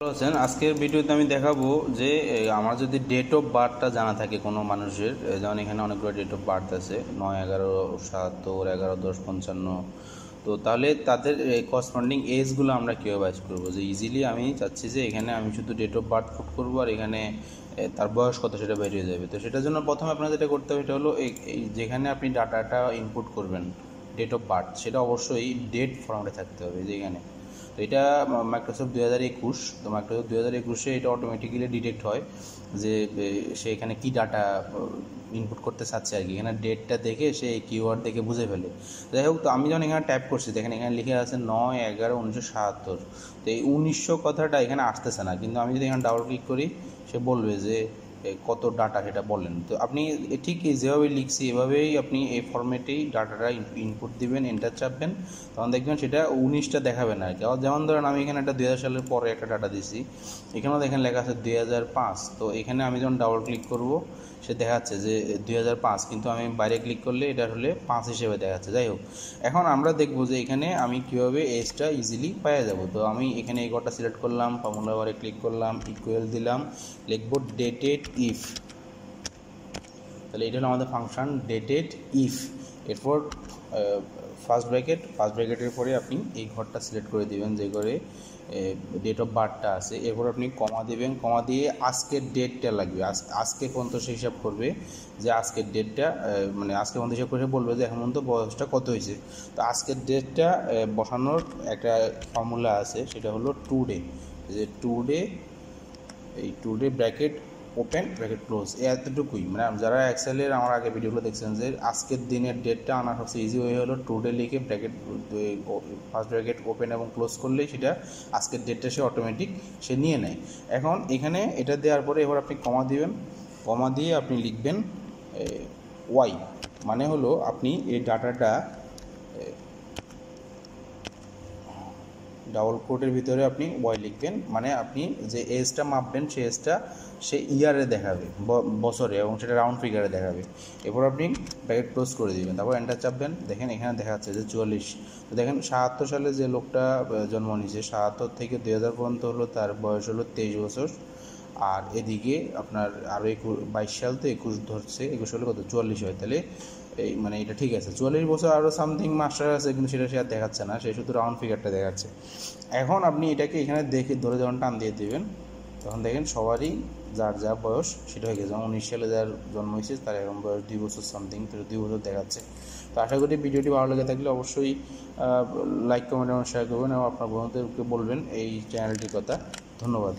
আছেন আজকের ভিডিওতে আমি দেখাবো যে আমার যদি ডেট অফ বার্থটা জানা থাকে কোনো মানুষের, যেমন এখানে অনেকগুলো ডেট অফ বার্থ আছে 9, 11, 77, 11, 10, 55। তো তাহলে তাদের করসপন্ডিং এজগুলো আমরা কীভাবে বাইস করবো, যে ইজিলি আমি চাচ্ছি যে এখানে আমি শুধু ডেট অফ বার্থ পুট করবো আর এখানে তার বয়স কত সেটা বেরিয়ে যাবে। তো সেটার জন্য প্রথমে আপনার যেটা করতে হবে সেটা হলো এই যেখানে আপনি ডাটাটা ইনপুট করবেন ডেট অফ বার্থ, সেটা অবশ্যই ডেট ফর্মেটে থাকতে হবে। যেখানে তো এটা মাইক্রোসফট 2021, তো মাইক্রোসফট 2021-এ এটা অটোমেটিক্যালি ডিটেক্ট হয় যে সে এখানে কী ডাটা ইনপুট করতে চাচ্ছে আর কি। এখানে ডেটটা দেখে সে কিওয়ার্ড দেখে বুঝে ফেলে। যাই হোক, তো আমি যখন এখানে ট্যাপ করছি দেখেন এখানে লিখে আছে 9/11/1977। তো এই 1900 কথাটা এখানে আসতেছে না, কিন্তু আমি যদি এখানে ডাবল ক্লিক করি সে বলবে যে কত ডাটা সেটা বলেন। তো আপনি ঠিক যেভাবে লিখছি এভাবেই আপনি এই ফরম্যাটেই ডাটাটা ইনপুট দিবেন, এন্টার চাপবেন, তখন দেখবেন সেটা 19টা দেখাবে না আর কি। যেমন ধরেন আমি এখানে একটা 2000 সালের পরে একটা ডাটা দিছি, এখানেও দেখেন লেখা আছে 2005। তো এখানে আমি যখন ডাবল ক্লিক করব সে দেখাচ্ছে যে 2005, কিন্তু আমি বাইরে ক্লিক করলে এটা হলে 5 হিসেবে দেখাচ্ছে। যাই হোক, এখন আমরা দেখব যে এখানে আমি কীভাবে এজটা ইজিলি পাওয়া যাব। তো আমি এখানে এই ঘরটা সিলেক্ট করলাম, ফর্মুলা বারে ক্লিক করলাম, ইকুয়াল দিলাম, লিখব ডেটেড ইফ। তাহলে এটা হলো আমাদের ফাংশন ডেটেড ইফ। এরপর ফার্স্ট ব্র্যাকেটের পরে আপনি এই ঘরটা সিলেক্ট করে দিবেন যে করে ডেট অফ বার্থটা আছে। এরপর আপনি কমা দেবেন, কমা দিয়ে আজকের ডেটটা লাগবে। আজকে পর্যন্ত সে হিসাব করবে যে আজকের ডেটটা, মানে আজকে পর্যন্ত হিসাব করে বলবে যে এখন পর্যন্ত বয়সটা কত হয়েছে। তো আজকের ডেটটা বসানোর একটা ফর্মুলা আছে, সেটা হলো টুডে। যে টুডে, এই today bracket open bracket close, এতটুকুই। মানে যারা এক্সেলের আমার আগে ভিডিওগুলো দেখছেন যে আজকের দিনের ডেটটা আনা সবচেয়ে ইজি ওয়ে হলো টুডে লিখে ব্র্যাকেট ফার্স্ট ব্র্যাকেট ওপেন এবং ক্লোজ করলেই সেটা আজকের ডেটটা সে অটোমেটিক সে নিয়ে নেয়। এখন এখানে এটা দেওয়ার পরে এবার আপনি কমা দিবেন, কমা দিয়ে আপনি লিখবেন ওয়াই, মানে হলো আপনি এই ডাটাটা ডাবল কোটের ভিতরে আপনি ওয়াই লিখবেন, মানে আপনি যে এজটা মাপবেন সেই এজটা সে ইয়ারে দেখাবে, বছরে, এবং সেটা রাউন্ড ফিগারে দেখাবে। এরপর আপনি ব্র্যাকেট ক্লোজ করে দিবেন, তারপর এন্টার চাপবেন। দেখেন এখানে দেখা যাচ্ছে যে 44। তো দেখেন 77 সালে যে লোকটা জন্ম নিয়েছে, 77 থেকে 2000 পর্যন্ত হলো তার বয়স হলো 23 বছর। আর এদিকে আপনার আরও 22 সাল তো 21 ধরছে, 21 হলে কত 44 হয়। তাহলে এই মানে এটা ঠিক আছে, 44 বছর আরও সামথিং মাস্টার আছে, কিন্তু সেটা সে আর দেখাচ্ছে না, সে শুধু রাউন্ড ফিগারটা দেখাচ্ছে। এখন আপনি এটাকে এখানে দেখে ধরে যখন টান দিয়ে দেবেন তখন দেখেন সবারই যার যা বয়স সেটা হয়ে গেছে। যেমন 19 সালে যার জন্ম হয়েছে তার এখন বয়স 2 বছর সামথিং, তো 2 বছর দেখাচ্ছে। তো আশা করি ভিডিওটি ভালো লেগে থাকলে অবশ্যই লাইক, কমেন্ট এবং শেয়ার করবেন এবং আপনার বন্ধুদেরকে বলবেন এই চ্যানেলটির কথা। ধন্যবাদ।